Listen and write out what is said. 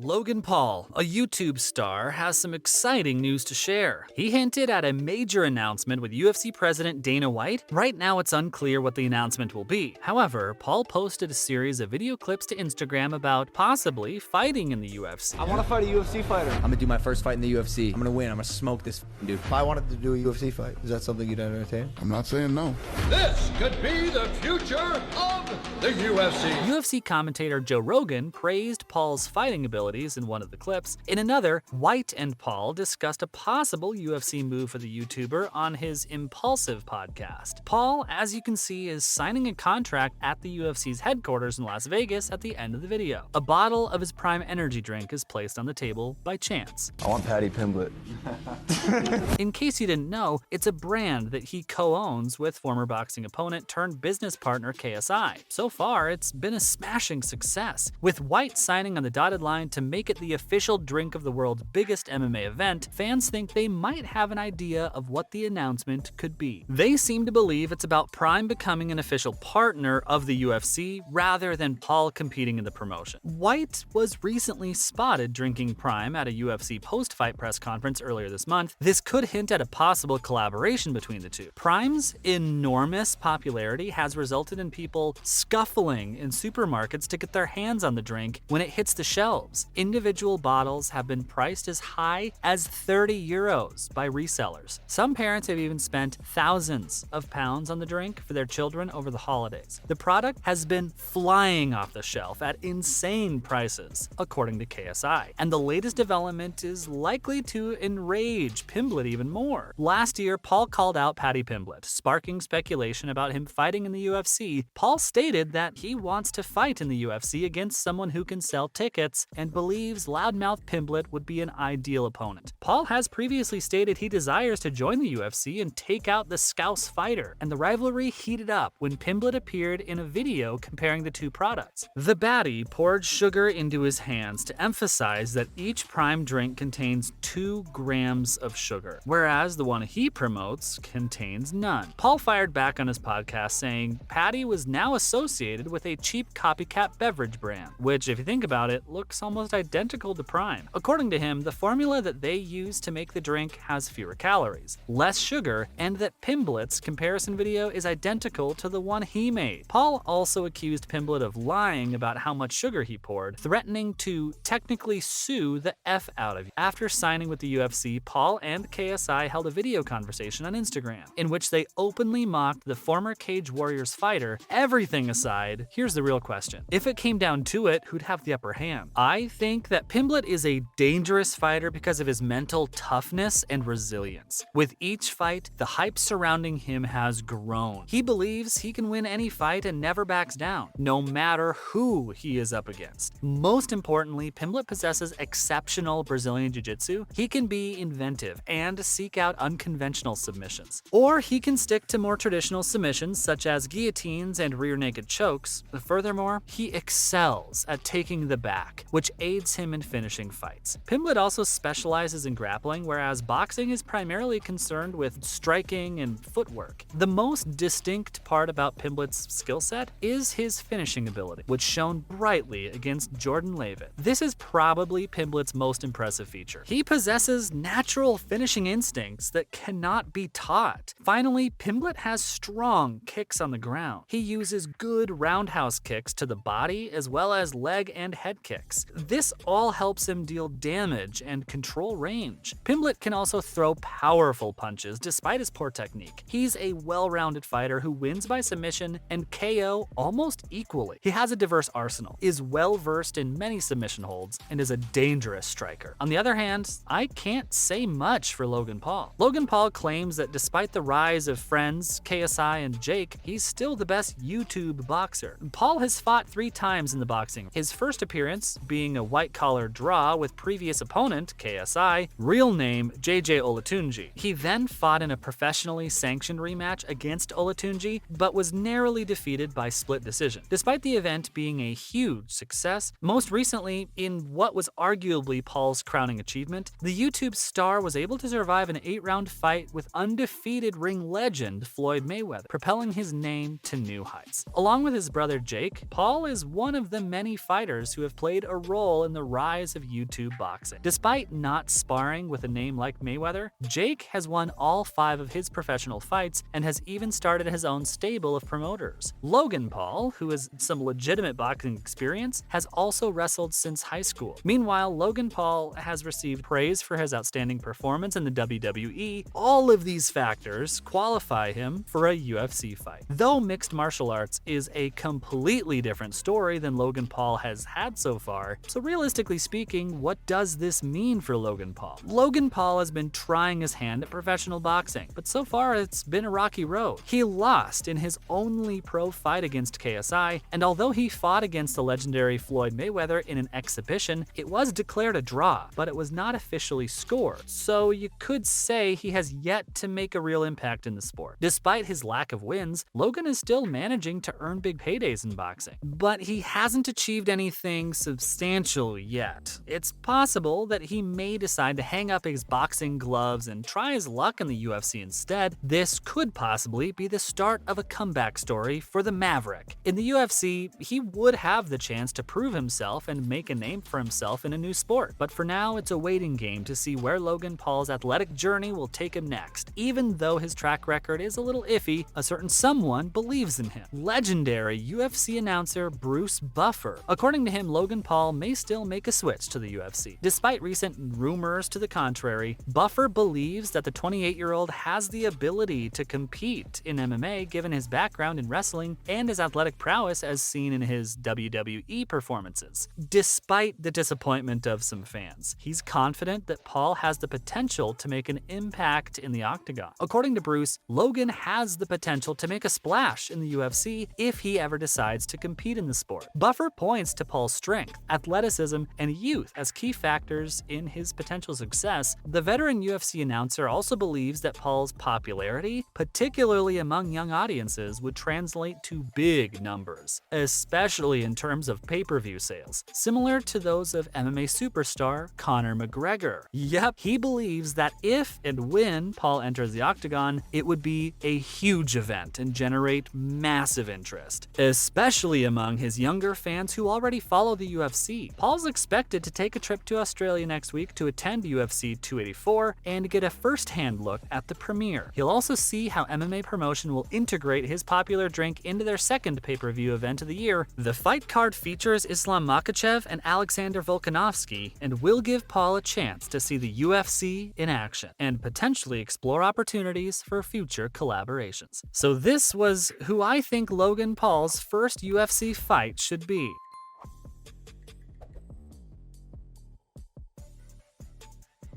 Logan Paul, a YouTube star, has some exciting news to share. He hinted at a major announcement with UFC president Dana White. Right now, it's unclear what the announcement will be. However, Paul posted a series of video clips to Instagram about possibly fighting in the UFC. I want to fight a UFC fighter. I'm gonna do my first fight in the UFC. I'm gonna win. I'm gonna smoke this dude. If I wanted to do a UFC fight, is that something you'd entertain? I'm not saying no. This could be the future of the UFC. UFC commentator Joe Rogan praised Paul's fighting abilities in one of the clips. In another, White and Paul discussed a possible UFC move for the YouTuber on his Impulsive podcast. Paul, as you can see, is signing a contract at the UFC's headquarters in Las Vegas at the end of the video. A bottle of his Prime energy drink is placed on the table by chance. I want Paddy Pimblett. In case you didn't know, it's a brand that he co-owns with former boxing opponent turned business partner KSI. So far, it's been a smashing success, with White signing on the dotted line to make it the official drink of the world's biggest MMA event. Fans think they might have an idea of what the announcement could be. They seem to believe it's about Prime becoming an official partner of the UFC rather than Paul competing in the promotion. White was recently spotted drinking Prime at a UFC post-fight press conference earlier this month. This could hint at a possible collaboration between the two. Prime's enormous popularity has resulted in people scuffling in supermarkets to get their hands on the drink when it hits the shelves. Individual bottles have been priced as high as 30 euros by resellers. Some parents have even spent thousands of pounds on the drink for their children over the holidays. The product has been flying off the shelf at insane prices, according to KSI. And the latest development is likely to enrage Pimblett even more. Last year, Paul called out Paddy Pimblett, sparking speculation about him fighting in the UFC. Paul stated that he wants to fight in the UFC against someone who can sell tickets and believes loudmouth Pimblett would be an ideal opponent. Paul has previously stated he desires to join the UFC and take out the Scouse fighter, and the rivalry heated up when Pimblett appeared in a video comparing the two products. The baddie poured sugar into his hands to emphasize that each Prime drink contains 2 grams of sugar, whereas the one he promotes contains none. Paul fired back on his podcast saying Paddy was now associated with a cheap copycat beverage brand, which, if you think about it, looks almost identical to Prime. According to him, the formula that they use to make the drink has fewer calories, less sugar, and that Pimblett's comparison video is identical to the one he made. Paul also accused Pimblett of lying about how much sugar he poured, threatening to technically sue the F out of you. After signing with the UFC, Paul and KSI held a video conversation on Instagram, in which they openly mocked the former Cage Warriors fighter. Everything aside, here's the real question. If it came down to it, who'd have the upper hand? I think that Pimblett is a dangerous fighter because of his mental toughness and resilience. With each fight, the hype surrounding him has grown. He believes he can win any fight and never backs down, no matter who he is up against. Most importantly, Pimblett possesses exceptional Brazilian jiu-jitsu. He can be inventive and seek out unconventional submissions. Or he can stick to more traditional submissions such as guillotines and rear naked chokes. Furthermore, he excels at taking the back, which aids him in finishing fights. Pimblett also specializes in grappling, whereas boxing is primarily concerned with striking and footwork. The most distinct part about Pimblett's skill set is his finishing ability, which shone brightly against Jordan Leavitt. This is probably Pimblett's most impressive feature. He possesses natural finishing instincts that cannot be taught. Finally, Pimblett has strong kicks on the ground. He uses good roundhouse kicks to the body as well as leg and head kicks. This all helps him deal damage and control range. Pimblett can also throw powerful punches despite his poor technique. He's a well-rounded fighter who wins by submission and KO almost equally. He has a diverse arsenal, is well-versed in many submission holds, and is a dangerous striker. On the other hand, I can't say much for Logan Paul. Logan Paul claims that despite the rise of friends, KSI and Jake, he's still the best YouTube boxer. Paul has fought 3 times in the boxing. His first appearance being a white-collar draw with previous opponent, KSI, real name JJ Olatunji. He then fought in a professionally sanctioned rematch against Olatunji, but was narrowly defeated by split decision. Despite the event being a huge success, most recently, in what was arguably Paul's crowning achievement, the YouTube star was able to survive an 8-round fight with undefeated ring legend Floyd Mayweather, propelling his name to new heights. Along with his brother Jake, Paul is one of the many fighters who have played a role role in the rise of YouTube boxing. Despite not sparring with a name like Mayweather, Jake has won all 5 of his professional fights and has even started his own stable of promoters. Logan Paul, who has some legitimate boxing experience, has also wrestled since high school. Meanwhile, Logan Paul has received praise for his outstanding performance in the WWE. All of these factors qualify him for a UFC fight. Though mixed martial arts is a completely different story than Logan Paul has had so far, so realistically speaking, what does this mean for Logan Paul? Logan Paul has been trying his hand at professional boxing, but so far it's been a rocky road. He lost in his only pro fight against KSI, and although he fought against the legendary Floyd Mayweather in an exhibition, it was declared a draw, but it was not officially scored, so you could say he has yet to make a real impact in the sport. Despite his lack of wins, Logan is still managing to earn big paydays in boxing, but he hasn't achieved anything substantial yet. It's possible that he may decide to hang up his boxing gloves and try his luck in the UFC instead. This could possibly be the start of a comeback story for the Maverick. In the UFC, he would have the chance to prove himself and make a name for himself in a new sport, but for now it's a waiting game to see where Logan Paul's athletic journey will take him next. Even though his track record is a little iffy, a certain someone believes in him. Legendary UFC announcer Bruce Buffer. According to him, Logan Paul may still make a switch to the UFC. Despite recent rumors to the contrary, Buffer believes that the 28-year-old has the ability to compete in MMA given his background in wrestling and his athletic prowess as seen in his WWE performances. Despite the disappointment of some fans, he's confident that Paul has the potential to make an impact in the octagon. According to Bruce, Logan has the potential to make a splash in the UFC if he ever decides to compete in the sport. Buffer points to Paul's strength, athleticism, and youth as key factors in his potential success. The veteran UFC announcer also believes that Paul's popularity, particularly among young audiences, would translate to big numbers, especially in terms of pay-per-view sales, similar to those of MMA superstar Conor McGregor. Yep, he believes that if and when Paul enters the octagon, it would be a huge event and generate massive interest, especially among his younger fans who already follow the UFC. Paul's expected to take a trip to Australia next week to attend UFC 284 and get a first-hand look at the premiere. He'll also see how MMA promotion will integrate his popular drink into their second pay-per-view event of the year. The fight card features Islam Makhachev and Alexander Volkanovski and will give Paul a chance to see the UFC in action and potentially explore opportunities for future collaborations. So this was who I think Logan Paul's first UFC fight should be.